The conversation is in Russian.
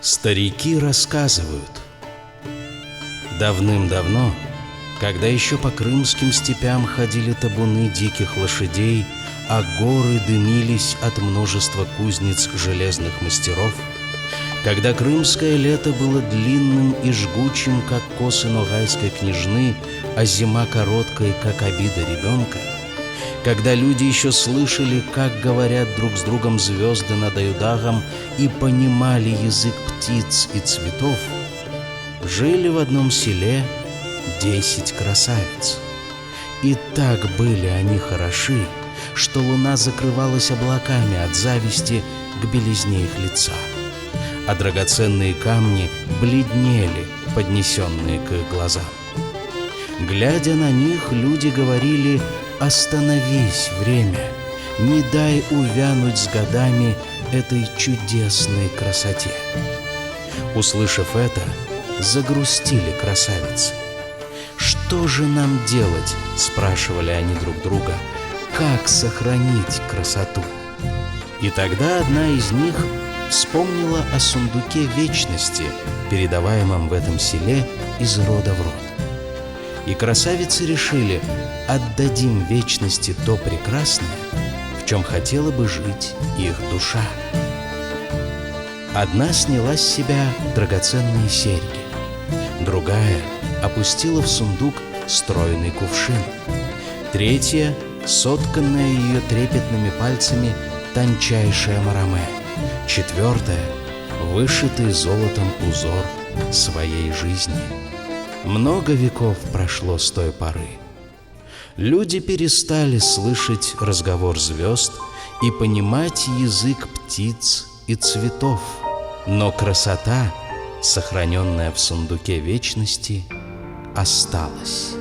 Старики рассказывают. Давным-давно, когда еще по крымским степям ходили табуны диких лошадей, а горы дымились от множества кузнец железных мастеров, когда крымское лето было длинным и жгучим, как косы ногайской княжны, а зима короткой, как обида ребенка, когда люди еще слышали, как говорят друг с другом звезды над Аюдагом и понимали язык птиц и цветов, жили в одном селе 10 красавиц. И так были они хороши, что луна закрывалась облаками от зависти к белизне их лица, а драгоценные камни бледнели, поднесенные к их глазам. Глядя на них, люди говорили: «Остановись, время, не дай увянуть с годами этой чудесной красоте». Услышав это, загрустили красавицы. «Что же нам делать?» — спрашивали они друг друга. «Как сохранить красоту?» И тогда одна из них вспомнила о сундуке вечности, передаваемом в этом селе из рода в род. И красавицы решили: отдадим вечности то прекрасное, в чем хотела бы жить их душа. Одна сняла с себя драгоценные серьги, другая опустила в сундук стройный кувшин, третья — сотканная ее трепетными пальцами тончайшее мараме, четвертая — вышитый золотом узор своей жизни. Много веков прошло с той поры. Люди перестали слышать разговор звезд и понимать язык птиц и цветов, но красота, сохраненная в сундуке вечности, осталась.